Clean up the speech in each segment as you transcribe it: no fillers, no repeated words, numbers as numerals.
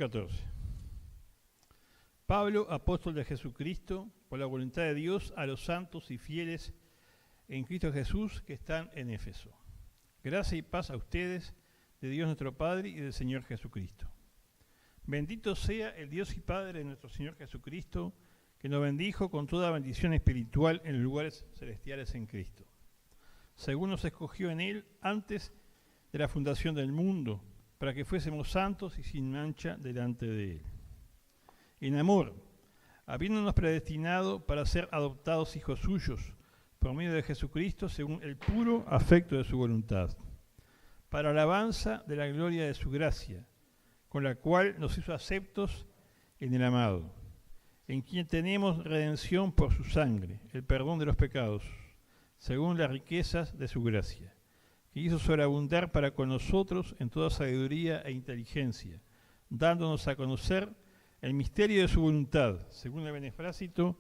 14. Pablo, apóstol de Jesucristo, por la voluntad de Dios, a los santos y fieles en Cristo Jesús que están en Éfeso. Gracia y paz a ustedes, de Dios nuestro Padre y del Señor Jesucristo. Bendito sea el Dios y Padre de nuestro Señor Jesucristo, que nos bendijo con toda bendición espiritual en los lugares celestiales en Cristo, según nos escogió en Él antes de la fundación del mundo, para que fuésemos santos y sin mancha delante de Él. En amor, habiéndonos predestinado para ser adoptados hijos suyos, por medio de Jesucristo, según el puro afecto de su voluntad, para alabanza de la gloria de su gracia, con la cual nos hizo aceptos en el amado, en quien tenemos redención por su sangre, el perdón de los pecados, según las riquezas de su gracia, que hizo sobreabundar para con nosotros en toda sabiduría e inteligencia, dándonos a conocer el misterio de su voluntad, según el beneplácito,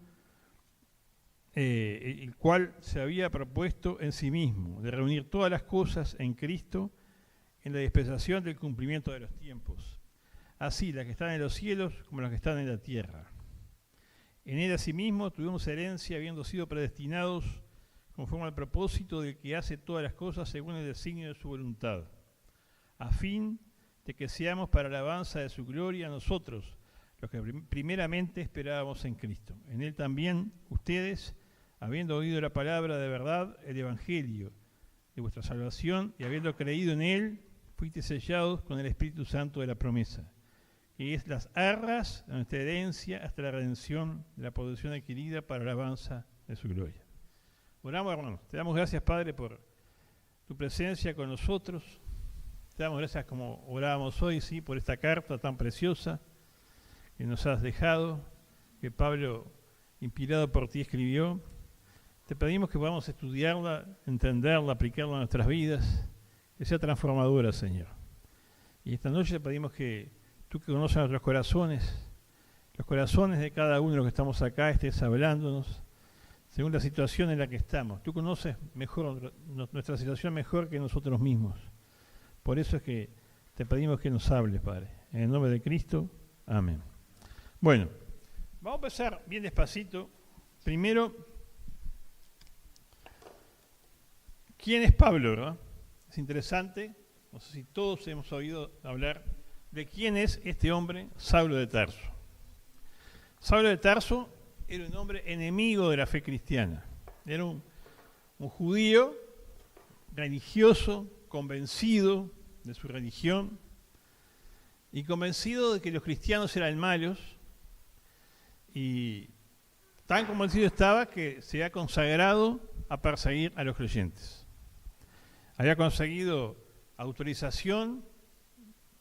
el cual se había propuesto en sí mismo, de reunir todas las cosas en Cristo, en la dispensación del cumplimiento de los tiempos, así las que están en los cielos como las que están en la tierra. En él asimismo tuvimos herencia, habiendo sido predestinados conforme al propósito del que hace todas las cosas según el designio de su voluntad, a fin de que seamos para alabanza de su gloria nosotros, los que primeramente esperábamos en Cristo. En él también ustedes, habiendo oído la palabra de verdad, el evangelio de vuestra salvación, y habiendo creído en él, fuiste sellados con el Espíritu Santo de la promesa, que es las arras de nuestra herencia hasta la redención de la posesión adquirida para la alabanza de su gloria. Oramos, hermanos. Te damos gracias, Padre, por tu presencia con nosotros. Te damos gracias, como orábamos hoy, sí, por esta carta tan preciosa que nos has dejado, que Pablo, inspirado por ti, escribió. Te pedimos que podamos estudiarla, entenderla, aplicarla a nuestras vidas, que sea transformadora, Señor. Y esta noche te pedimos que tú, que conoces nuestros corazones, los corazones de cada uno de los que estamos acá, estés hablándonos según la situación en la que estamos. Tú conoces mejor nuestra situación mejor que nosotros mismos. Por eso es que te pedimos que nos hables, Padre. En el nombre de Cristo, amén. Bueno, vamos a empezar bien despacito. Primero, ¿quién es Pablo, verdad? Es interesante, no sé si todos hemos oído hablar de quién es este hombre, Saulo de Tarso. Saulo de Tarso era un hombre enemigo de la fe cristiana. Era un judío religioso, convencido de su religión y convencido de que los cristianos eran malos, y tan convencido estaba que se había consagrado a perseguir a los creyentes. Había conseguido autorización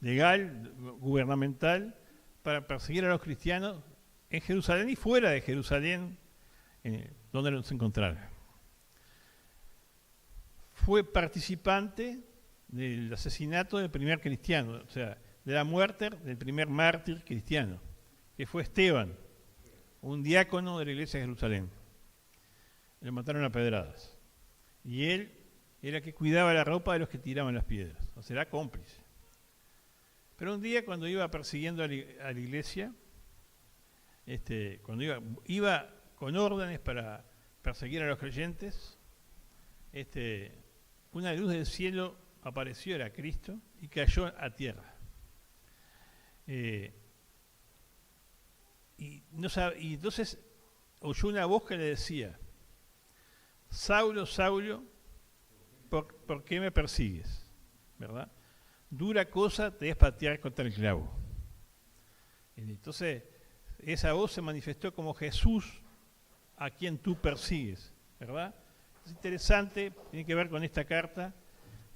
legal, gubernamental, para perseguir a los cristianos en Jerusalén y fuera de Jerusalén, donde los encontrara. Fue participante del asesinato del primer cristiano, o sea, de la muerte del primer mártir cristiano, que fue Esteban, un diácono de la iglesia de Jerusalén. Lo mataron a pedradas. Y él era el que cuidaba la ropa de los que tiraban las piedras, o sea, era cómplice. Pero un día, cuando iba persiguiendo a la iglesia, cuando iba con órdenes para perseguir a los creyentes, una luz del cielo apareció, era Cristo, y cayó a tierra. Y entonces oyó una voz que le decía: Saulo, Saulo, ¿por qué me persigues? ¿Verdad? Dura cosa te es patear contra el clavo. Entonces, esa voz se manifestó como Jesús, a quien tú persigues, ¿verdad? Es interesante, tiene que ver con esta carta,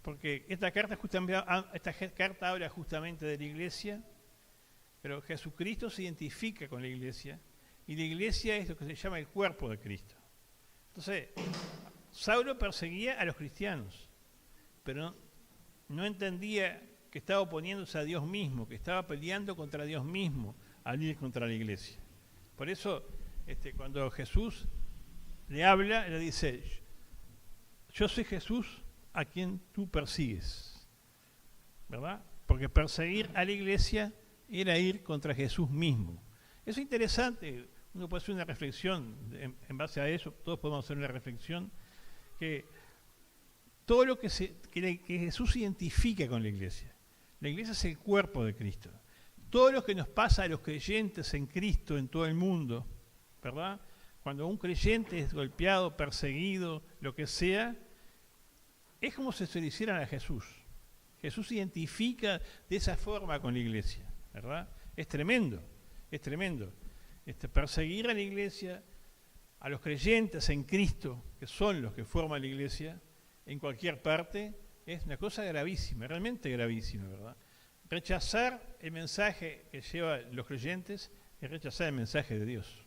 porque esta carta habla justamente de la iglesia, pero Jesucristo se identifica con la iglesia, y la iglesia es lo que se llama el cuerpo de Cristo. Entonces, Saulo perseguía a los cristianos, pero no entendía que estaba oponiéndose a Dios mismo, que estaba peleando contra Dios mismo al ir contra la iglesia. Por eso, cuando Jesús le habla, le dice: yo soy Jesús a quien tú persigues, ¿verdad? Porque perseguir a la iglesia era ir contra Jesús mismo. Eso es interesante, uno puede hacer una reflexión en base a eso, todos podemos hacer una reflexión, que todo lo que Jesús identifica con la iglesia es el cuerpo de Cristo. Todo lo que nos pasa a los creyentes en Cristo en todo el mundo, ¿verdad? Cuando un creyente es golpeado, perseguido, lo que sea, es como si se lo hicieran a Jesús. Jesús se identifica de esa forma con la iglesia, ¿verdad? Es tremendo, es tremendo. Perseguir a la iglesia, a los creyentes en Cristo, que son los que forman la iglesia, en cualquier parte, es una cosa gravísima, realmente gravísima, ¿verdad? Rechazar el mensaje que llevan los creyentes es rechazar el mensaje de Dios.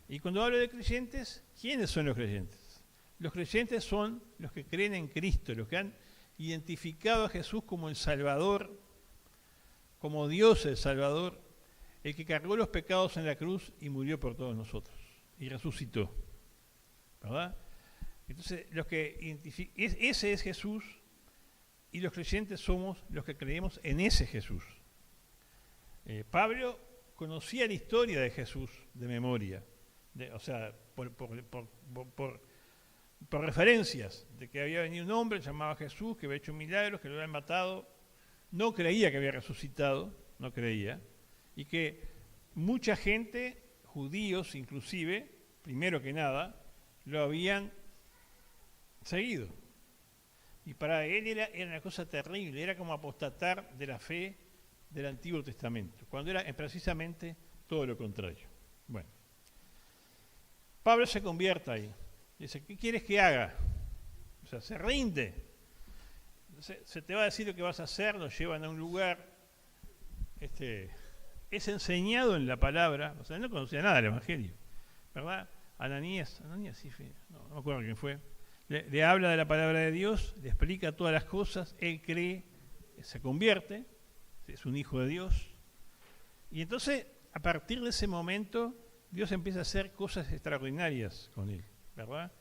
Y cuando hablo de creyentes, ¿quiénes son los creyentes? Los creyentes son los que creen en Cristo, los que han identificado a Jesús como el Salvador, como Dios el Salvador, el que cargó los pecados en la cruz y murió por todos nosotros, y resucitó, ¿verdad? Entonces, ese es Jesús, y los creyentes somos los que creemos en ese Jesús. Pablo conocía la historia de Jesús de memoria, por referencias, de que había venido un hombre llamado Jesús, que había hecho milagros, que lo habían matado, no creía que había resucitado, no creía, y que mucha gente, judíos inclusive, primero que nada, lo habían seguido. Y para él era una cosa terrible, era como apostatar de la fe del Antiguo Testamento, cuando era precisamente todo lo contrario. Bueno, Pablo se convierte ahí. Dice, ¿qué quieres que haga? O sea, se rinde. Se te va a decir lo que vas a hacer, lo llevan a un lugar. Es enseñado en la palabra, o sea, no conocía nada del Evangelio, ¿verdad? Ananías sí fue, no me acuerdo quién fue. Le habla de la palabra de Dios, le explica todas las cosas, él cree, se convierte, es un hijo de Dios. Y entonces, a partir de ese momento, Dios empieza a hacer cosas extraordinarias con él, ¿verdad?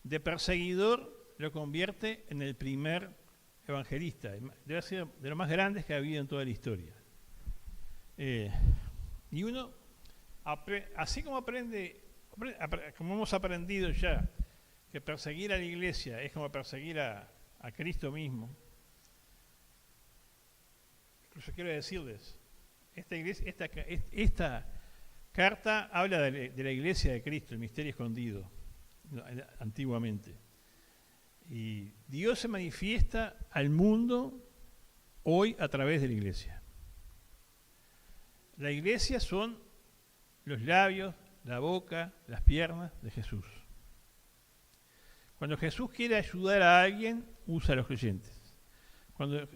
De perseguidor lo convierte en el primer evangelista, debe ser de los más grandes que ha habido en toda la historia. Y uno, así como como hemos aprendido ya, que perseguir a la iglesia es como perseguir a Cristo mismo, incluso quiero decirles, esta carta habla de la iglesia de Cristo, el misterio escondido, antiguamente. Y Dios se manifiesta al mundo hoy a través de la iglesia. La iglesia son los labios, la boca, las piernas de Jesús. Cuando Jesús quiere ayudar a alguien, usa a los creyentes. Cuando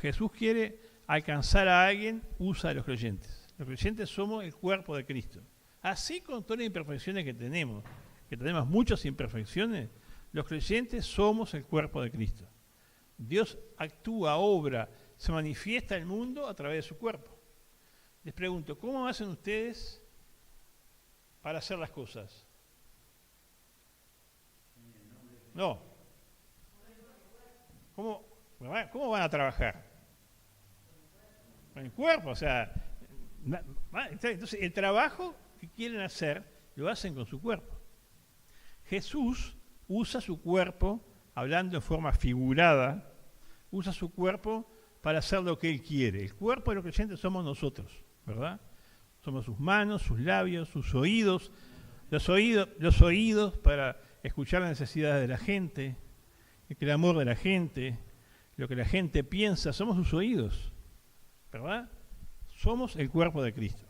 Jesús quiere alcanzar a alguien, usa a los creyentes. Los creyentes somos el cuerpo de Cristo. Así con todas las imperfecciones que tenemos muchas imperfecciones, los creyentes somos el cuerpo de Cristo. Dios actúa, obra, se manifiesta al mundo a través de su cuerpo. Les pregunto, ¿cómo hacen ustedes para hacer las cosas? No. ¿Cómo van a trabajar? Con el cuerpo, o sea, entonces el trabajo que quieren hacer lo hacen con su cuerpo. Jesús usa su cuerpo, hablando en forma figurada, usa su cuerpo para hacer lo que Él quiere. El cuerpo de los creyentes somos nosotros, ¿verdad? Somos sus manos, sus labios, sus oídos, los oídos para escuchar las necesidades de la gente, el clamor de la gente, lo que la gente piensa, somos sus oídos, ¿verdad? Somos el cuerpo de Cristo.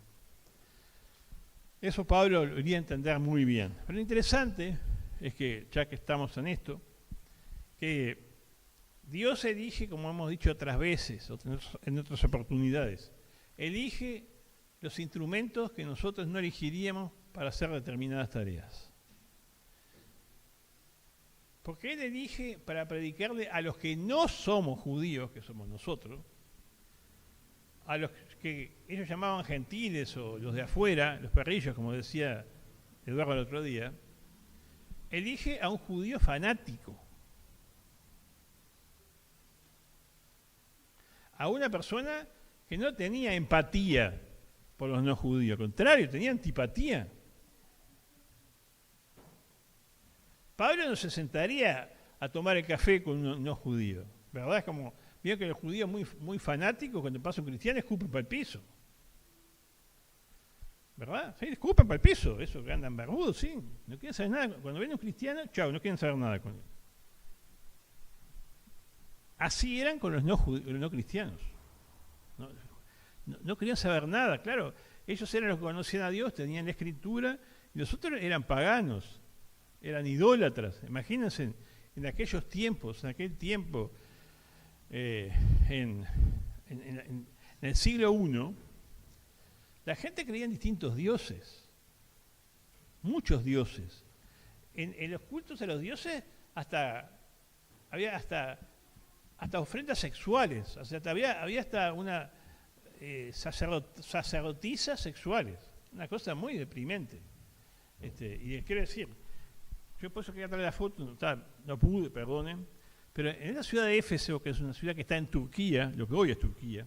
Eso Pablo lo quería entender muy bien. Pero lo interesante es que, ya que estamos en esto, que Dios elige, como hemos dicho otras veces, en otras oportunidades, elige los instrumentos que nosotros no elegiríamos para hacer determinadas tareas. Porque Él elige para predicarle a los que no somos judíos, que somos nosotros, a los que ellos llamaban gentiles o los de afuera, los perrillos, como decía Eduardo el otro día, elige a un judío fanático, a una persona que no tenía empatía por los no judíos, al contrario, tenía antipatía. Pablo no se sentaría a tomar el café con un no judío, ¿verdad? Es como, veo que los judíos muy fanáticos, cuando pasa un cristiano, escupen para el piso. ¿Verdad? Sí, escupen para el piso, eso que andan barbudos, sí. No quieren saber nada. Cuando ven un cristiano, chao, no quieren saber nada con él. Así eran con los no cristianos. No querían saber nada, claro. Ellos eran los que conocían a Dios, tenían la escritura, y los otros eran paganos, eran idólatras. Imagínense, en aquellos tiempos, en aquel tiempo, en el siglo I, la gente creía en distintos dioses, muchos dioses. En los cultos a los dioses había hasta ofrendas sexuales, o sea, había hasta una sacerdotisas sexuales, una cosa muy deprimente. Y quiero decir, yo por eso quería traer la foto, no pude, perdonen, pero en esa ciudad de Éfeso, que es una ciudad que está en Turquía, lo que hoy es Turquía,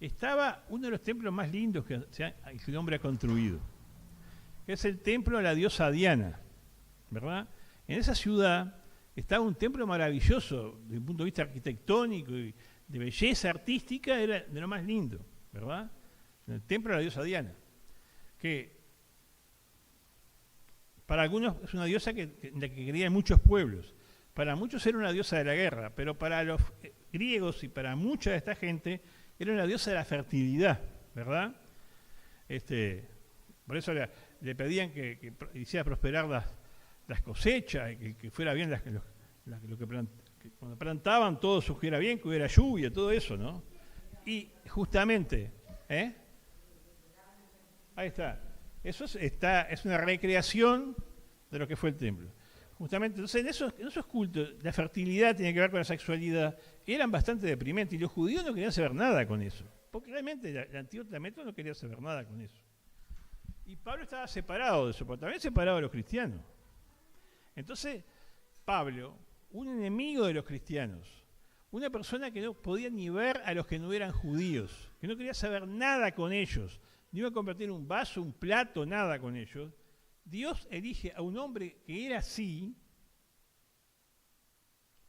estaba uno de los templos más lindos que el hombre ha construido, que es el templo de la diosa Diana, ¿verdad? En esa ciudad estaba un templo maravilloso desde el punto de vista arquitectónico y de belleza artística, era de lo más lindo, ¿verdad? El templo de la diosa Diana, que para algunos es una diosa en la que creían muchos pueblos, para muchos era una diosa de la guerra, pero para los griegos y para mucha de esta gente era una diosa de la fertilidad, ¿verdad? Por eso le pedían que hiciera prosperar las cosechas, que fuera bien que cuando plantaban todo surgiera bien, que hubiera lluvia, todo eso, ¿no? Y justamente, ahí está. Eso es una recreación de lo que fue el templo. Justamente, entonces en esos cultos, la fertilidad tiene que ver con la sexualidad, eran bastante deprimentes, y los judíos no querían saber nada con eso, porque realmente el Antiguo Testamento no quería saber nada con eso. Y Pablo estaba separado de eso, pero también separado de los cristianos. Entonces, Pablo, un enemigo de los cristianos, una persona que no podía ni ver a los que no eran judíos, que no quería saber nada con ellos, ni iba a convertir un vaso, un plato, nada con ellos, Dios elige a un hombre que era así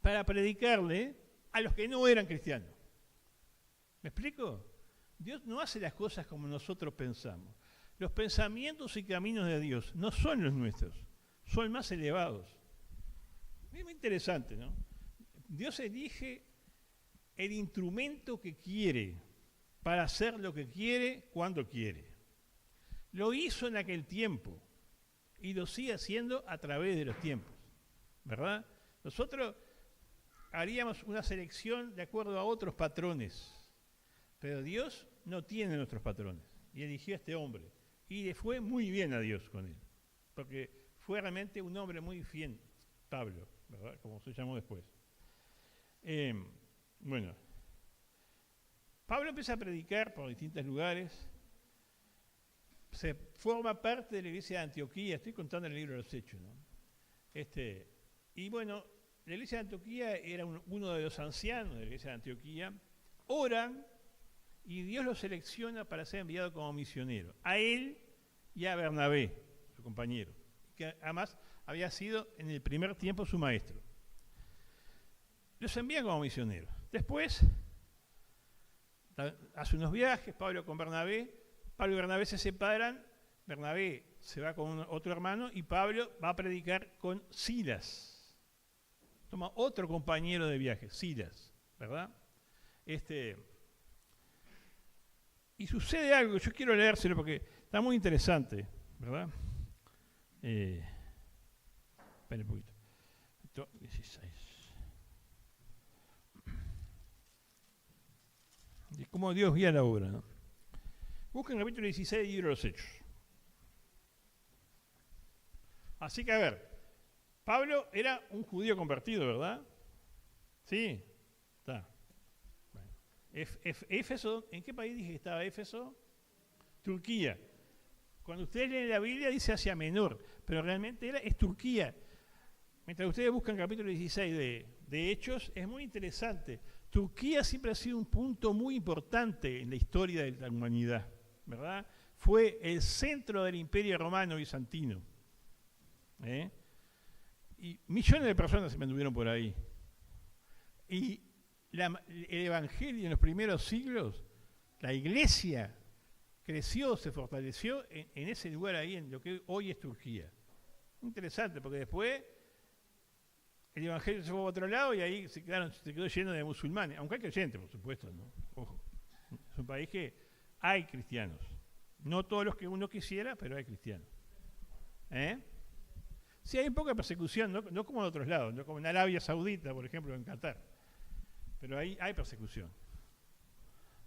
para predicarle a los que no eran cristianos. ¿Me explico? Dios no hace las cosas como nosotros pensamos. Los pensamientos y caminos de Dios no son los nuestros, son más elevados. Es muy interesante, ¿no? Dios elige el instrumento que quiere para hacer lo que quiere cuando quiere. Lo hizo en aquel tiempo y lo sigue haciendo a través de los tiempos, ¿verdad? Nosotros haríamos una selección de acuerdo a otros patrones, pero Dios no tiene nuestros patrones y eligió a este hombre y le fue muy bien a Dios con él, porque fue realmente un hombre muy fiel, Pablo, ¿verdad? Como se llamó después. Bueno, Pablo empieza a predicar por distintos lugares, se forma parte de la iglesia de Antioquía, estoy contando en el libro de los Hechos, ¿no? Y bueno, la iglesia de Antioquía era uno de los ancianos de la iglesia de Antioquía, oran y Dios lo selecciona para ser enviado como misionero, a él y a Bernabé, su compañero, que además había sido en el primer tiempo su maestro. Los envía como misioneros. Después hace unos viajes, Pablo con Bernabé. Pablo y Bernabé se separan, Bernabé se va con otro hermano y Pablo va a predicar con Silas. Toma otro compañero de viaje, Silas, ¿verdad? Y sucede algo, yo quiero leérselo porque está muy interesante, ¿verdad? Esperen un poquito. 16. Y cómo Dios guía la obra, ¿no? Busquen el capítulo 16 del libro de los Hechos. Así que, a ver, Pablo era un judío convertido, ¿verdad? Sí, está. Bueno. Éfeso, ¿en qué país dije que estaba Éfeso? Turquía. Cuando ustedes leen la Biblia dice Asia Menor, pero realmente es Turquía. Mientras ustedes buscan el capítulo 16 de Hechos, es muy interesante. Turquía siempre ha sido un punto muy importante en la historia de la humanidad, ¿verdad? Fue el centro del Imperio Romano Bizantino. Y millones de personas se mantuvieron por ahí. Y el Evangelio en los primeros siglos, la iglesia creció, se fortaleció en ese lugar ahí, en lo que hoy es Turquía. Interesante, porque después el Evangelio se fue a otro lado y ahí se quedó lleno de musulmanes, aunque hay creyentes, por supuesto, ¿no? Ojo, es un país que hay cristianos. No todos los que uno quisiera, pero hay cristianos. Sí, hay un poco de persecución, no como en otros lados, no como en Arabia Saudita, por ejemplo, en Qatar. Pero ahí hay persecución.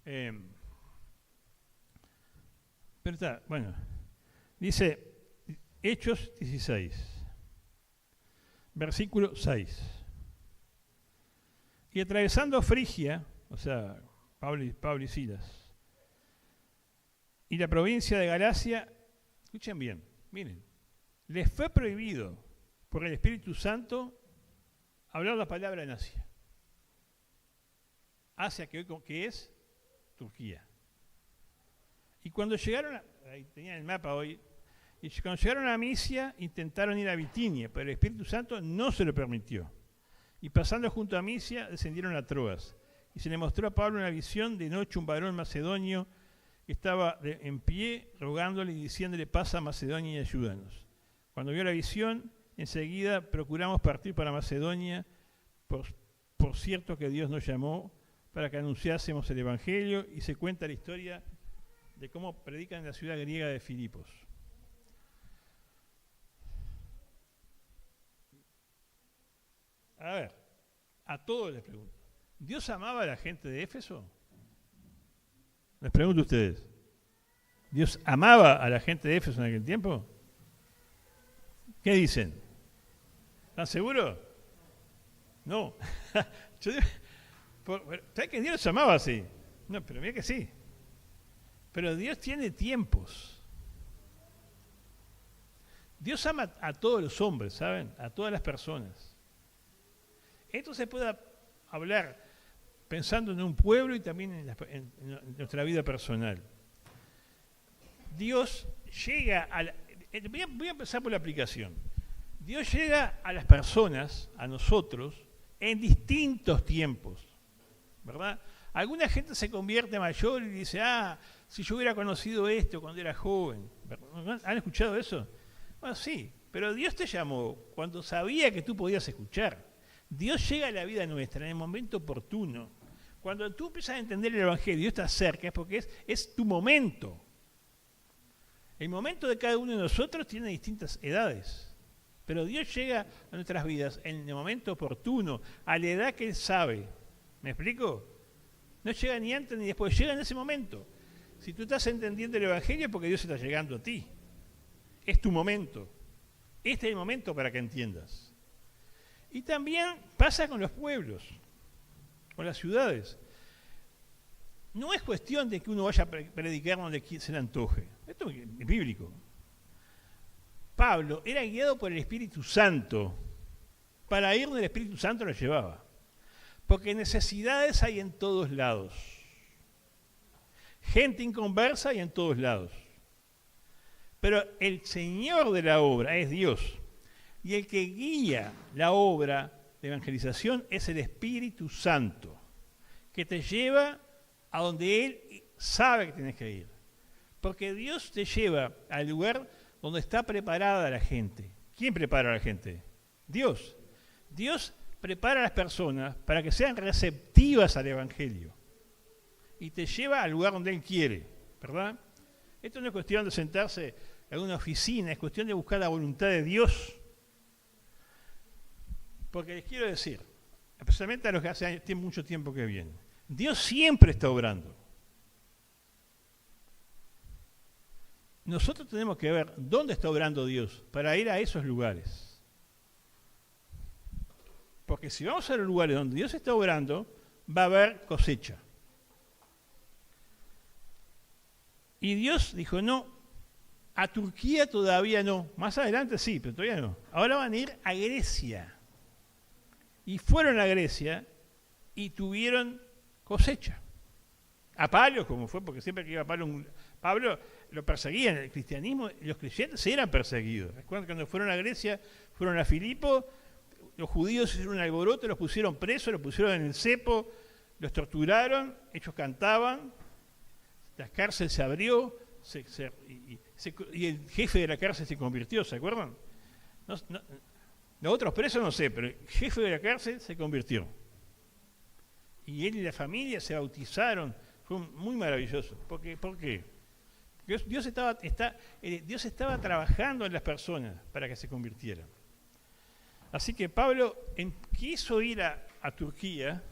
Pero está, bueno, dice Hechos 16, versículo 6. Y atravesando Frigia, o sea, Pablo y Silas, y la provincia de Galacia, escuchen bien, miren, les fue prohibido por el Espíritu Santo hablar la palabra en Asia. Asia que es Turquía. Y cuando llegaron, ahí tenían el mapa hoy, y cuando llegaron a Misia intentaron ir a Bitinia, pero el Espíritu Santo no se lo permitió. Y pasando junto a Misia descendieron a Troas. Y se le mostró a Pablo una visión de noche un varón macedonio que estaba en pie rogándole y diciéndole: pasa a Macedonia y ayúdanos. Cuando vio la visión, enseguida procuramos partir para Macedonia, por cierto que Dios nos llamó para que anunciásemos el Evangelio, y se cuenta la historia de cómo predican en la ciudad griega de Filipos. A ver, a todos les pregunto, ¿Dios amaba a la gente de Éfeso? Les pregunto a ustedes, ¿Dios amaba a la gente de Éfeso en aquel tiempo? ¿Qué dicen? ¿Están seguros? No. ¿Sabes que Dios los amaba así? No, pero mira que sí. Pero Dios tiene tiempos. Dios ama a todos los hombres, ¿saben? A todas las personas. Esto se puede hablar pensando en un pueblo y también en nuestra vida personal. Dios llega a voy a empezar por la aplicación. Dios llega a las personas, a nosotros, en distintos tiempos, ¿verdad? Alguna gente se convierte mayor y dice: si yo hubiera conocido esto cuando era joven. ¿Han escuchado eso? Bueno, sí, pero Dios te llamó cuando sabía que tú podías escuchar. Dios llega a la vida nuestra en el momento oportuno. Cuando tú empiezas a entender el Evangelio, Dios está cerca, es porque es tu momento. El momento de cada uno de nosotros tiene distintas edades, pero Dios llega a nuestras vidas en el momento oportuno, a la edad que Él sabe. ¿Me explico? No llega ni antes ni después, llega en ese momento. Si tú estás entendiendo el Evangelio es porque Dios está llegando a ti. Es tu momento. Este es el momento para que entiendas. Y también pasa con los pueblos, con las ciudades. No es cuestión de que uno vaya a predicar donde se le antoje. Esto es bíblico. Pablo era guiado por el Espíritu Santo. Para ir donde el Espíritu Santo lo llevaba. Porque necesidades hay en todos lados. Gente inconversa hay en todos lados. Pero el Señor de la obra es Dios. Y el que guía la obra de evangelización es el Espíritu Santo, que te lleva a donde Él sabe que tienes que ir. Porque Dios te lleva al lugar donde está preparada la gente. ¿Quién prepara a la gente? Dios. Dios prepara a las personas para que sean receptivas al Evangelio. Y te lleva al lugar donde Él quiere, ¿verdad? Esto no es cuestión de sentarse en una oficina, es cuestión de buscar la voluntad de Dios. Porque les quiero decir, especialmente a los que hace mucho tiempo que vienen, Dios siempre está obrando. Nosotros tenemos que ver dónde está obrando Dios para ir a esos lugares. Porque si vamos a los lugares donde Dios está obrando, va a haber cosecha. Y Dios dijo: no, a Turquía todavía no. Más adelante sí, pero todavía no. Ahora van a ir a Grecia. Y fueron a Grecia y tuvieron cosecha. A Pablo, como fue, porque siempre que iba Pablo lo perseguían. El cristianismo, los creyentes eran perseguidos. Cuando fueron a Grecia, fueron a Filipo, los judíos hicieron un alboroto, los pusieron presos, los pusieron en el cepo, los torturaron, ellos cantaban, la cárcel se abrió y el jefe de la cárcel se convirtió, ¿se acuerdan? Los otros presos no sé, pero el jefe de la cárcel se convirtió. Y él y la familia se bautizaron. Fue muy maravilloso. ¿Por qué? Porque Dios estaba trabajando en las personas para que se convirtieran. Así que Pablo quiso ir a Turquía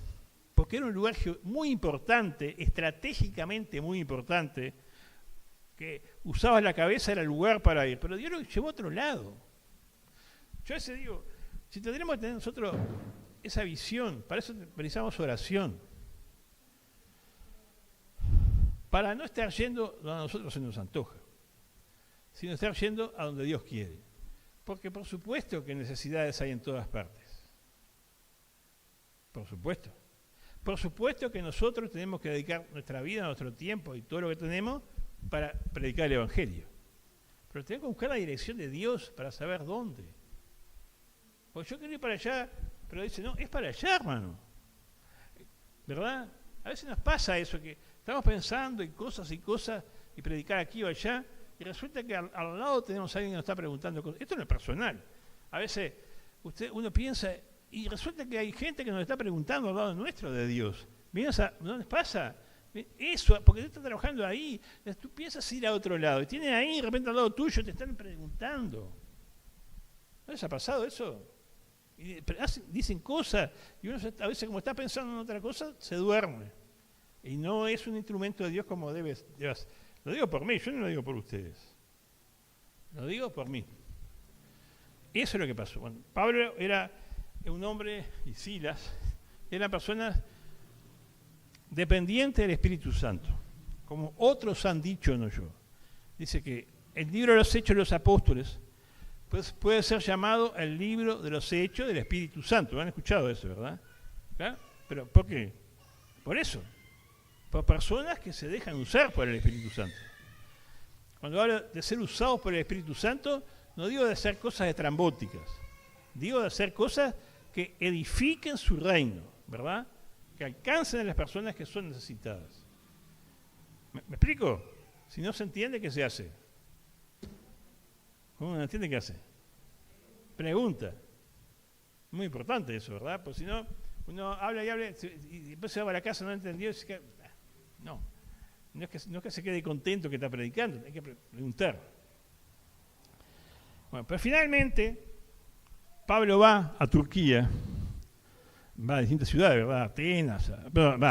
porque era un lugar muy importante, estratégicamente muy importante, que usaba la cabeza, era el lugar para ir. Pero Dios lo llevó a otro lado. Yo a veces digo, si tendremos que tener nosotros esa visión, para eso precisamos oración. Para no estar yendo donde a nosotros se nos antoja, sino estar yendo a donde Dios quiere. Porque por supuesto que necesidades hay en todas partes. Por supuesto. Por supuesto que nosotros tenemos que dedicar nuestra vida, nuestro tiempo y todo lo que tenemos para predicar el Evangelio. Pero tenemos que buscar la dirección de Dios para saber dónde. Porque yo quiero ir para allá, pero dice, no, es para allá, hermano. ¿Verdad? A veces nos pasa eso, que estamos pensando en cosas y predicar aquí o allá, y resulta que al lado tenemos a alguien que nos está preguntando cosas. Esto no es personal. A veces uno piensa, y resulta que hay gente que nos está preguntando al lado nuestro de Dios. ¿No les pasa? Eso, porque tú estás trabajando ahí, tú piensas ir a otro lado, y tienen ahí, de repente al lado tuyo te están preguntando. ¿No les ha pasado eso? Y dicen cosas, y uno a veces como está pensando en otra cosa, se duerme. Y no es un instrumento de Dios como debes. Lo digo por mí, yo no lo digo por ustedes. Lo digo por mí. Eso es lo que pasó. Bueno, Pablo era un hombre, y Silas, eran personas dependientes del Espíritu Santo. Como otros han dicho, no yo. Dice que el libro de los Hechos de los Apóstoles pues puede ser llamado el libro de los Hechos del Espíritu Santo. ¿Han escuchado eso, verdad? ¿Claro? ¿Pero por qué? Por eso. Por personas que se dejan usar por el Espíritu Santo. Cuando hablo de ser usados por el Espíritu Santo, no digo de hacer cosas estrambóticas. Digo de hacer cosas que edifiquen su reino, ¿verdad? Que alcancen a las personas que son necesitadas. ¿Me explico? Si no se entiende, ¿qué se hace? ¿Cómo no entiende qué hace? Pregunta. Muy importante eso, ¿verdad? Porque si no, uno habla y después se va a la casa, no entendió. No es que se quede contento que está predicando, hay que preguntar. Bueno, pero finalmente, Pablo va a Turquía, va a distintas ciudades, ¿verdad? Atenas, va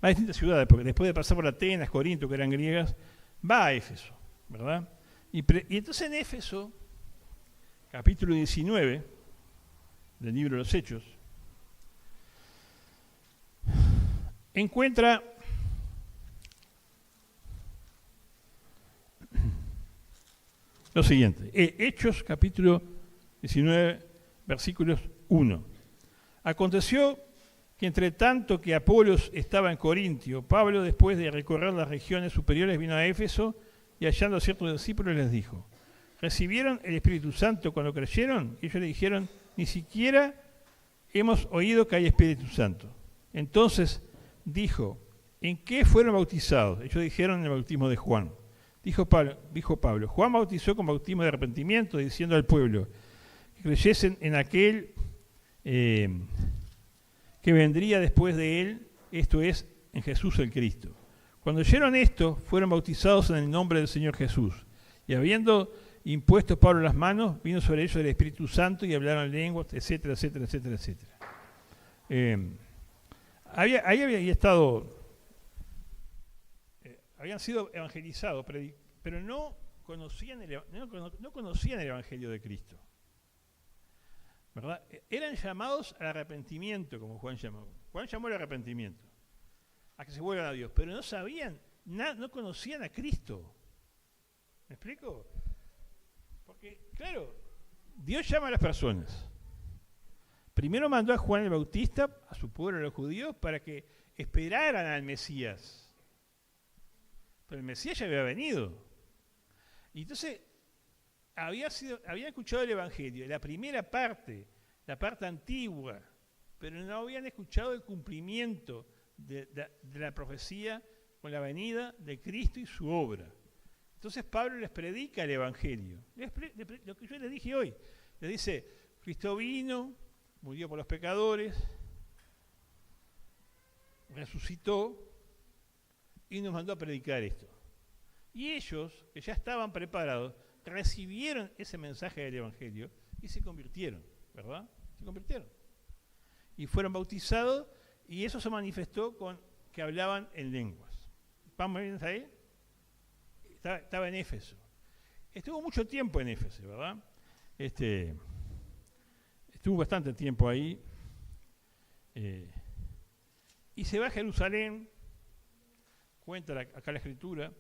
a distintas ciudades, porque después de pasar por Atenas, Corinto, que eran griegas, va a Éfeso, ¿verdad? Y entonces en Éfeso, capítulo 19 del libro de los Hechos, encuentra lo siguiente. Hechos, capítulo 19, versículos 1. Aconteció que entre tanto que Apolos estaba en Corintio, Pablo, después de recorrer las regiones superiores, vino a Éfeso y hallando a ciertos discípulos les dijo, ¿recibieron el Espíritu Santo cuando creyeron? Y ellos le dijeron, ni siquiera hemos oído que hay Espíritu Santo. Entonces dijo, ¿en qué fueron bautizados? Ellos dijeron en el bautismo de Juan. Dijo Pablo, Juan bautizó con bautismo de arrepentimiento, diciendo al pueblo que creyesen en aquel que vendría después de él, esto es, en Jesús el Cristo. Cuando oyeron esto, fueron bautizados en el nombre del Señor Jesús. Y habiendo impuesto Pablo las manos, vino sobre ellos el Espíritu Santo y hablaron en lenguas, etcétera, etcétera, etcétera, etcétera. Habían sido evangelizados, pero no conocían el Evangelio de Cristo. ¿Verdad? Eran llamados al arrepentimiento, como Juan llamó. Juan llamó al arrepentimiento, a que se vuelvan a Dios, pero no sabían, no conocían a Cristo. ¿Me explico? Porque, claro, Dios llama a las personas, Primero mandó a Juan el Bautista, a su pueblo, a los judíos, para que esperaran al Mesías. Pero el Mesías ya había venido. Y entonces habían escuchado el Evangelio, la primera parte, la parte antigua, pero no habían escuchado el cumplimiento de la profecía con la venida de Cristo y su obra. Entonces Pablo les predica el Evangelio. Lo que yo les dije hoy. Les dice, Cristo vino, murió por los pecadores, resucitó y nos mandó a predicar esto. Y ellos, que ya estaban preparados, recibieron ese mensaje del Evangelio y se convirtieron, ¿verdad? Se convirtieron. Y fueron bautizados y eso se manifestó con que hablaban en lenguas. ¿Vamos bien ahí? Estaba en Éfeso. Estuvo mucho tiempo en Éfeso, ¿verdad? Estuvo bastante tiempo ahí. Y se va a Jerusalén, cuenta acá la Escritura,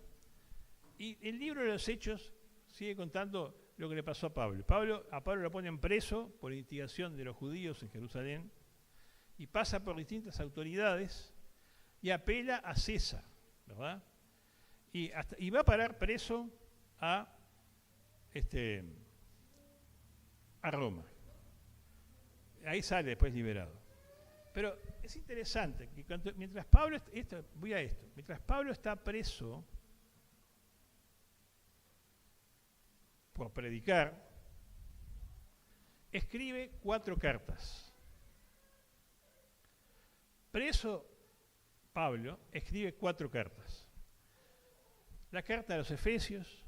y el libro de los Hechos sigue contando lo que le pasó a Pablo. A Pablo lo ponen preso por instigación de los judíos en Jerusalén, y pasa por distintas autoridades y apela a César, ¿verdad? Y va a parar preso a Roma. Ahí sale después liberado. Pero es interesante que mientras Pablo está preso por predicar, escribe 4 cartas. Preso Pablo escribe 4 cartas. La carta a los Efesios,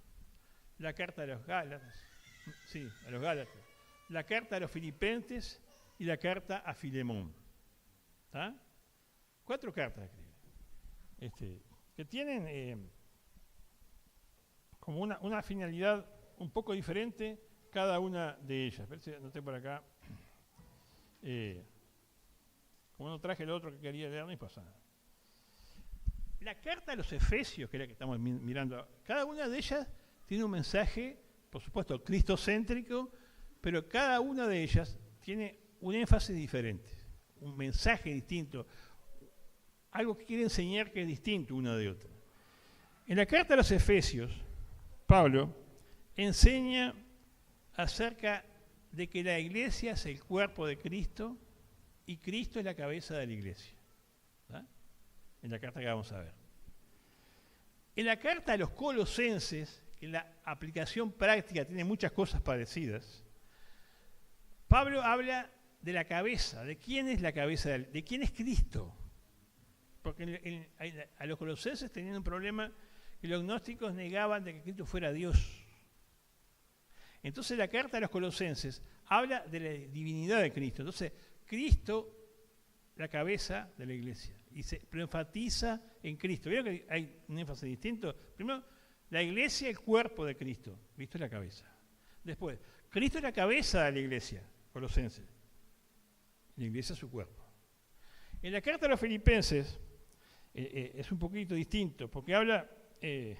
la carta a los Gálatas, la carta a los Filipenses y la carta a Filemón. ¿Tá? 4 cartas escribe. Que tienen como una finalidad un poco diferente cada una de ellas. A ver si anoté por acá. Como no traje el otro que quería leer, no pasa nada. La carta a los Efesios, que es la que estamos mirando, cada una de ellas tiene un mensaje, por supuesto, cristocéntrico, pero cada una de ellas tiene un énfasis diferente, un mensaje distinto, algo que quiere enseñar que es distinto una de otra. En la carta a los Efesios, Pablo enseña acerca de que la iglesia es el cuerpo de Cristo y Cristo es la cabeza de la iglesia. ¿Tá? En la carta que vamos a ver. En la carta a los Colosenses, que en la aplicación práctica tiene muchas cosas parecidas, Pablo habla de la cabeza, de quién es la cabeza, de quién es Cristo. Porque a los Colosenses tenían un problema que los gnósticos negaban de que Cristo fuera Dios. Entonces la carta a los Colosenses habla de la divinidad de Cristo. Entonces, Cristo, la cabeza de la iglesia, y se enfatiza en Cristo. ¿Vieron que hay un énfasis distinto? Primero, la iglesia es el cuerpo de Cristo. Cristo es la cabeza. Después, Cristo es la cabeza de la iglesia, Colosenses. La iglesia es su cuerpo. En la carta a los Filipenses es un poquito distinto, porque habla de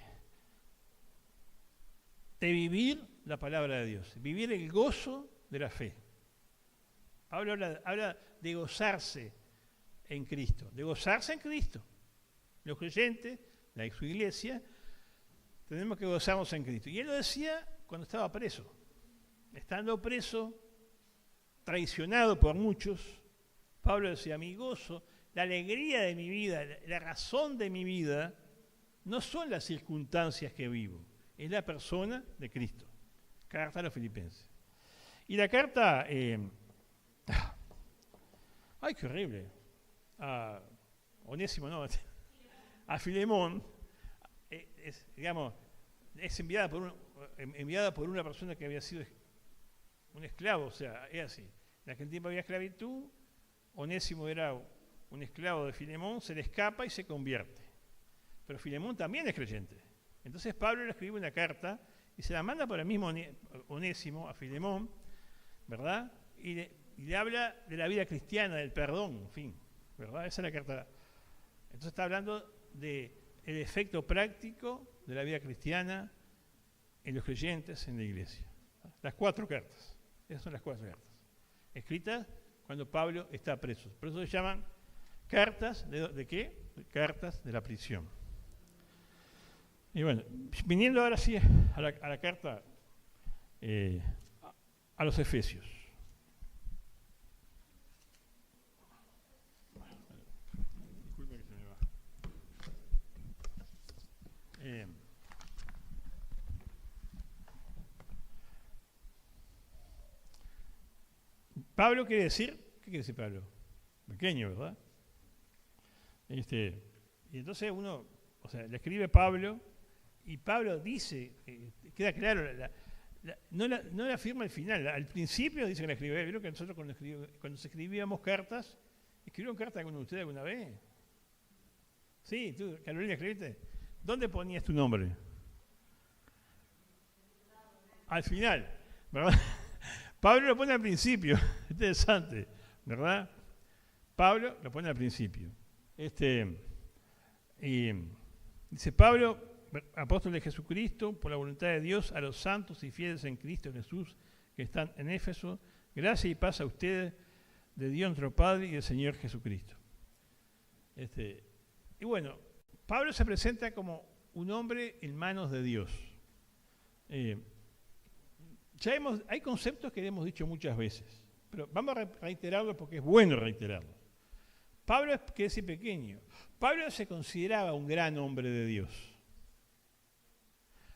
vivir la palabra de Dios, vivir el gozo de la fe. Pablo habla de gozarse en Cristo, de gozarse en Cristo. Los creyentes, la su iglesia, tenemos que gozarnos en Cristo. Y él lo decía cuando estaba preso. Estando preso, traicionado por muchos, Pablo decía, mi gozo, la alegría de mi vida, la razón de mi vida, no son las circunstancias que vivo, es la persona de Cristo. Carta a los Filipenses. Y la carta, ay, qué horrible, a Onésimo, no, a Filemón, es enviada por una persona que había sido un esclavo, o sea, es así. En aquel tiempo había esclavitud, Onésimo era un esclavo de Filemón, se le escapa y se convierte. Pero Filemón también es creyente. Entonces Pablo le escribe una carta y se la manda por el mismo Onésimo a Filemón, ¿verdad? Y le habla de la vida cristiana, del perdón, en fin, ¿verdad? Esa es la carta. Entonces está hablando del efecto práctico de la vida cristiana en los creyentes, en la iglesia. Las 4 cartas. Esas son las 4 cartas. Escritas cuando Pablo está preso. Por eso se llaman cartas, ¿de qué? Cartas de la prisión. Y bueno, viniendo ahora sí a la carta a los Efesios. Disculpe que se me va. Pablo quiere decir, ¿qué quiere decir Pablo? Pequeño, ¿verdad? Y entonces uno, o sea, le escribe Pablo, y Pablo dice, queda claro, no la firma al final, al principio dice que la escribe. ¿Vieron que nosotros cuando escribíamos cartas, escribieron cartas con usted alguna vez? Sí, tú, Carolina, escribiste. ¿Dónde ponías tu nombre? Al final, ¿verdad? Pablo lo pone al principio, interesante, ¿verdad? Pablo lo pone al principio. Y dice Pablo, apóstol de Jesucristo, por la voluntad de Dios, a los santos y fieles en Cristo Jesús que están en Éfeso, gracia y paz a ustedes de Dios nuestro Padre y del Señor Jesucristo. Y bueno, Pablo se presenta como un hombre en manos de Dios. Hay conceptos que hemos dicho muchas veces, pero vamos a reiterarlos porque es bueno reiterarlos. Pablo es que es pequeño. Pablo se consideraba un gran hombre de Dios.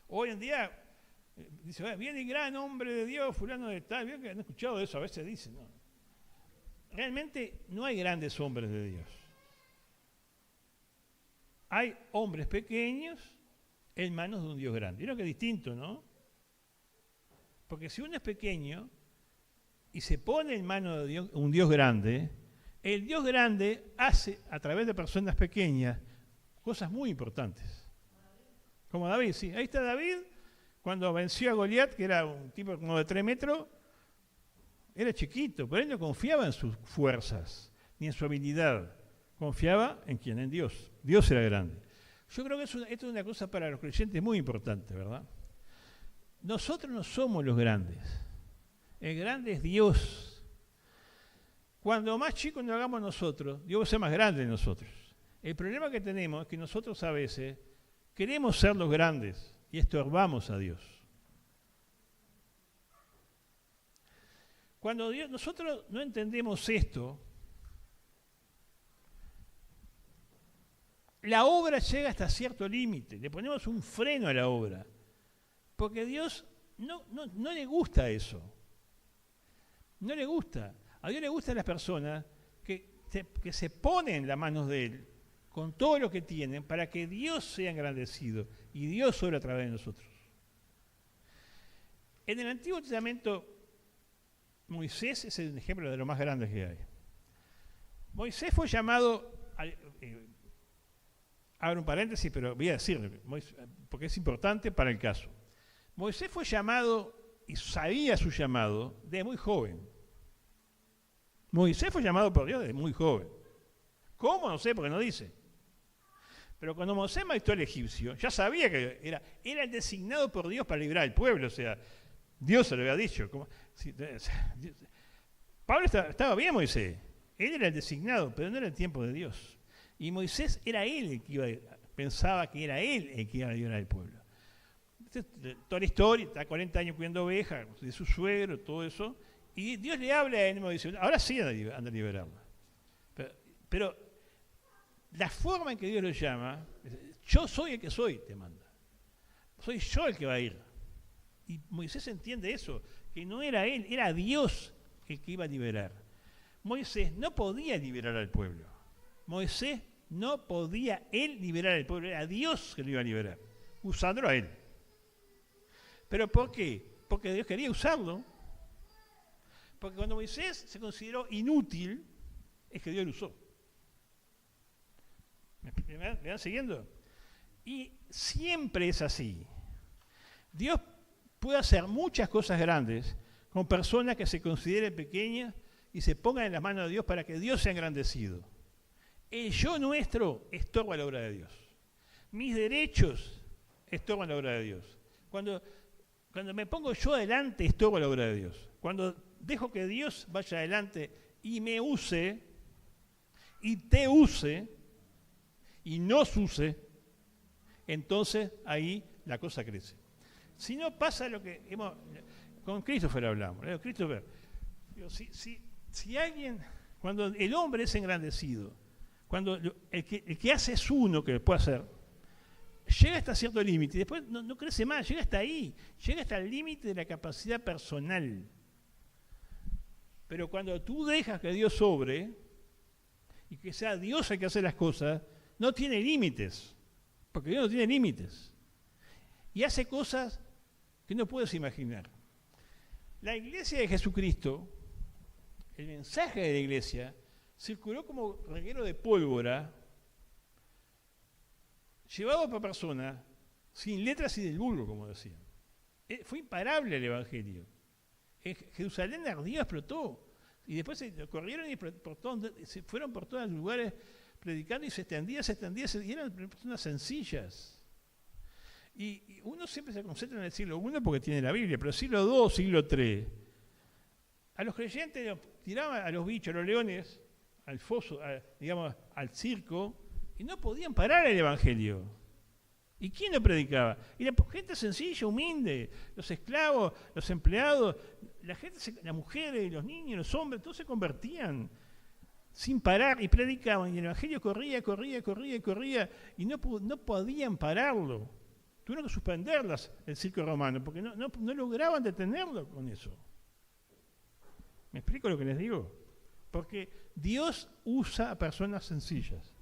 Hoy en día dice, viene el gran hombre de Dios, fulano de tal. ¿Vieron que han escuchado eso? A veces dicen, no. Realmente no hay grandes hombres de Dios. Hay hombres pequeños en manos de un Dios grande. ¿Vieron que es distinto, no? Porque si uno es pequeño y se pone en manos de Dios, un Dios grande, el Dios grande hace a través de personas pequeñas cosas muy importantes. Como David, sí. Ahí está David, cuando venció a Goliat, que era un tipo como de 3 metros, era chiquito, pero él no confiaba en sus fuerzas, ni en su habilidad. Confiaba en quién, en Dios. Dios era grande. Yo creo que esto es una cosa para los creyentes muy importante, ¿verdad? Nosotros no somos los grandes. El grande es Dios. Cuando más chicos nos hagamos nosotros, Dios va a ser más grande de nosotros. El problema que tenemos es que nosotros a veces queremos ser los grandes y estorbamos a Dios. Cuando nosotros no entendemos esto, la obra llega hasta cierto límite, le ponemos un freno a la obra, porque a Dios no le gusta eso. No le gusta. A Dios le gustan las personas que se ponen en las manos de Él con todo lo que tienen para que Dios sea engrandecido y Dios obra a través de nosotros. En el Antiguo Testamento, Moisés es un ejemplo de lo más grande que hay. Moisés fue llamado, abro un paréntesis, pero voy a decirlo, porque es importante para el caso. Moisés fue llamado y sabía su llamado de muy joven. Moisés fue llamado por Dios desde muy joven. ¿Cómo? No sé, porque no dice. Pero cuando Moisés mató al egipcio, ya sabía que era el designado por Dios para librar al pueblo. O sea, Dios se lo había dicho. Pablo estaba bien, Moisés. Él era el designado, pero no era el tiempo de Dios. Y Moisés era él el que pensaba que era él el que iba a librar al pueblo. Toda la historia, está 40 años cuidando ovejas, de su suegro, todo eso. Y Dios le habla a él y me dice, ahora sí anda a liberarla. Pero la forma en que Dios lo llama, yo soy el que soy, te manda. Soy yo el que va a ir. Y Moisés entiende eso, que no era él, era Dios el que iba a liberar. Moisés no podía liberar al pueblo. Moisés no podía él liberar al pueblo, era Dios que lo iba a liberar, usándolo a él. ¿Pero por qué? Porque Dios quería usarlo. Porque cuando Moisés se consideró inútil, es que Dios lo usó. ¿Me van siguiendo? Y siempre es así. Dios puede hacer muchas cosas grandes con personas que se consideren pequeñas y se pongan en las manos de Dios para que Dios sea engrandecido. El yo nuestro estorba la obra de Dios. Mis derechos estorban la obra de Dios. Cuando me pongo yo adelante, estorbo la obra de Dios. Cuando dejo que Dios vaya adelante y me use, y te use, y nos use, entonces ahí la cosa crece. Si no pasa lo que con Christopher hablamos, Christopher, digo, si alguien, cuando el hombre es engrandecido, cuando el que hace es uno que lo puede hacer, llega hasta cierto límite y después no crece más, llega hasta ahí, llega hasta el límite de la capacidad personal. Pero cuando tú dejas que Dios sobre y que sea Dios el que hace las cosas, no tiene límites, porque Dios no tiene límites. Y hace cosas que no puedes imaginar. La iglesia de Jesucristo, el mensaje de la iglesia, circuló como reguero de pólvora, llevado por personas, sin letras y del vulgo, como decían. Fue imparable el evangelio. Jerusalén ardió, explotó. Y después se corrieron y se fueron por todos los lugares predicando y se extendía, y eran personas sencillas. Y uno siempre se concentra en el siglo I porque tiene la Biblia, pero siglo II, siglo III, a los creyentes los tiraban a los bichos, a los leones, al foso, digamos, al circo, y no podían parar el evangelio. ¿Y quién lo predicaba? Y la gente sencilla, humilde, los esclavos, los empleados, las mujeres, los niños, los hombres, todos se convertían sin parar y predicaban, y el evangelio corría, y no podían pararlo. Tuvieron que suspenderlas el circo romano, porque no lograban detenerlo con eso. ¿Me explico lo que les digo? Porque Dios usa a personas sencillas.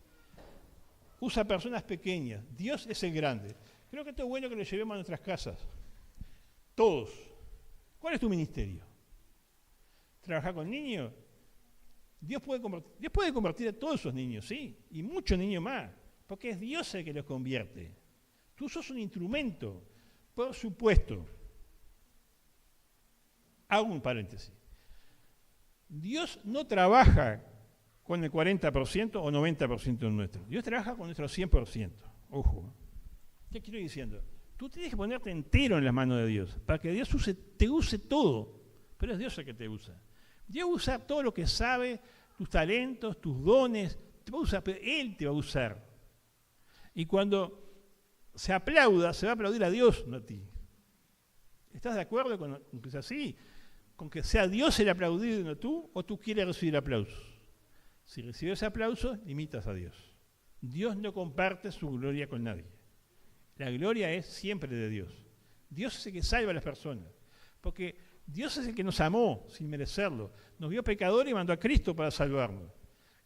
Usa a personas pequeñas. Dios es el grande. Creo que esto es bueno que lo llevemos a nuestras casas. Todos. ¿Cuál es tu ministerio? ¿Trabajar con niños? Dios puede convertir a todos esos niños, sí, y muchos niños más, porque es Dios el que los convierte. Tú sos un instrumento, por supuesto. Hago un paréntesis. Dios no trabaja con el 40% o 90% nuestro. Dios trabaja con nuestro 100%. Ojo. ¿Qué quiero ir diciendo? Tú tienes que ponerte entero en las manos de Dios, para que Dios te use todo, pero es Dios el que te usa. Dios usa todo lo que sabe, tus talentos, tus dones, te va a usar, pero Él te va a usar. Y cuando se aplauda, se va a aplaudir a Dios, no a ti. ¿Estás de acuerdo con que es así? ¿Con que sea Dios el aplaudido y no tú? ¿O tú quieres recibir aplausos? Si recibes aplausos, imitas a Dios. Dios no comparte su gloria con nadie. La gloria es siempre de Dios. Dios es el que salva a las personas. Porque Dios es el que nos amó sin merecerlo. Nos vio pecadores y mandó a Cristo para salvarnos.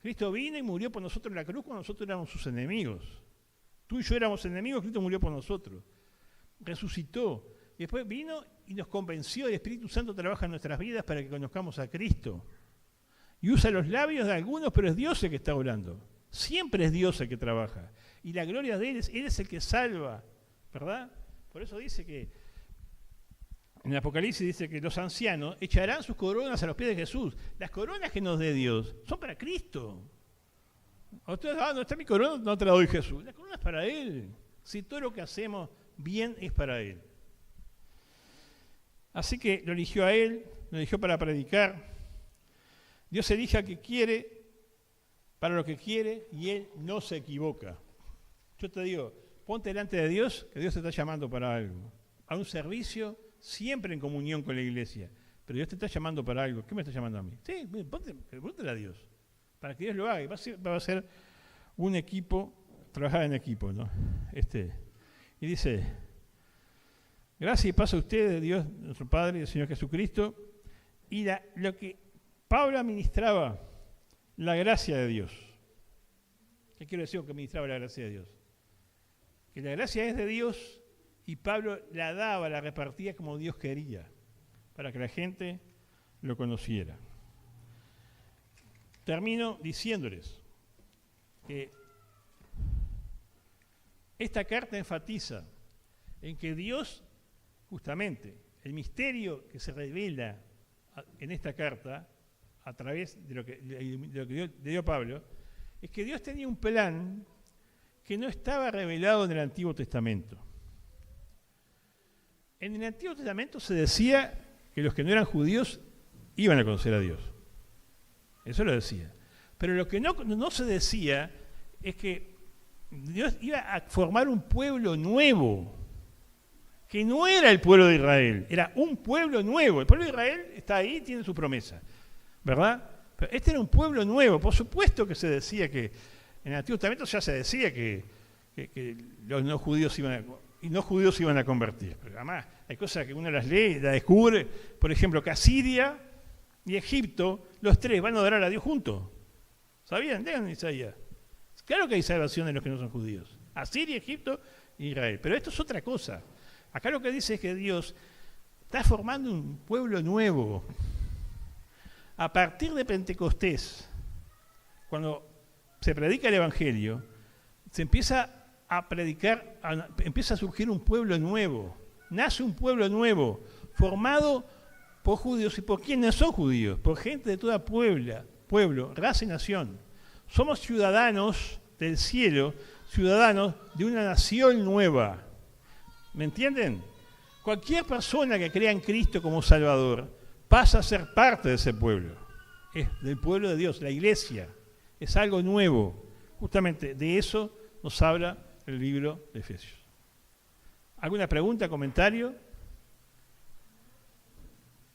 Cristo vino y murió por nosotros en la cruz cuando nosotros éramos sus enemigos. Tú y yo éramos enemigos, Cristo murió por nosotros. Resucitó. Y después vino y nos convenció, el Espíritu Santo trabaja en nuestras vidas para que conozcamos a Cristo. Y usa los labios de algunos, pero es Dios el que está hablando. Siempre es Dios el que trabaja. Y la gloria de Él es el que salva, ¿verdad? Por eso dice que, en el Apocalipsis dice que los ancianos echarán sus coronas a los pies de Jesús. Las coronas que nos dé Dios son para Cristo. Ustedes, no está mi corona, no te la doy Jesús. La corona es para Él. Si todo lo que hacemos bien es para Él. Así que lo eligió a Él, lo eligió para predicar. Dios elige al que quiere, para lo que quiere, y Él no se equivoca. Yo te digo, ponte delante de Dios, que Dios te está llamando para algo. A un servicio, siempre en comunión con la iglesia. Pero Dios te está llamando para algo. ¿Qué me está llamando a mí? Sí, pregúntale a Dios. Para que Dios lo haga. Va a ser un equipo, trabajar en equipo, ¿no? Y dice, gracias y paz a ustedes, Dios, nuestro Padre y el Señor Jesucristo. Y lo que Pablo administraba, la gracia de Dios. ¿Qué quiero decir con que administraba la gracia de Dios? Que la gracia es de Dios y Pablo la daba, la repartía como Dios quería, para que la gente lo conociera. Termino diciéndoles que esta carta enfatiza en que Dios, justamente, el misterio que se revela en esta carta, a través de lo que dio Pablo, es que Dios tenía un plan que no estaba revelado en el Antiguo Testamento. En el Antiguo Testamento se decía que los que no eran judíos iban a conocer a Dios. Eso lo decía. Pero lo que no se decía es que Dios iba a formar un pueblo nuevo, que no era el pueblo de Israel, era un pueblo nuevo. El pueblo de Israel está ahí, tiene su promesa, ¿verdad? Pero este era un pueblo nuevo. Por supuesto que se decía que, en el Antiguo Testamento ya se decía que los no judíos iban a convertir. Pero además hay cosas que uno las lee y las descubre. Por ejemplo, que Asiria y Egipto, los tres van a adorar a Dios juntos. ¿Sabían? Lean Isaías. Claro que hay salvación de los que no son judíos. Asiria, Egipto e Israel. Pero esto es otra cosa. Acá lo que dice es que Dios está formando un pueblo nuevo. A partir de Pentecostés, cuando se predica el Evangelio, se empieza a predicar, empieza a surgir un pueblo nuevo. Nace un pueblo nuevo, formado por judíos y por quienes son judíos, por gente de toda pueblo, raza y nación. Somos ciudadanos del cielo, ciudadanos de una nación nueva. ¿Me entienden? Cualquier persona que crea en Cristo como Salvador pasa a ser parte de ese pueblo. Es del pueblo de Dios, la iglesia. Es algo nuevo. Justamente de eso nos habla el libro de Efesios. ¿Alguna pregunta, comentario?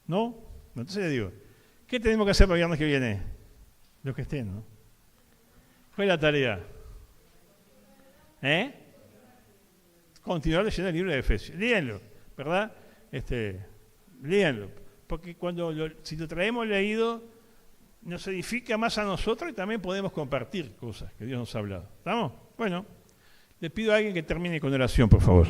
¿No? Entonces le digo, ¿qué tenemos que hacer para el viernes que viene? Los que estén, ¿no? ¿Cuál es la tarea? Continuar leyendo el libro de Efesios. Léanlo, ¿verdad? Léanlo. Porque si lo traemos leído, nos edifica más a nosotros y también podemos compartir cosas que Dios nos ha hablado. ¿Estamos? Bueno, le pido a alguien que termine con oración, por favor.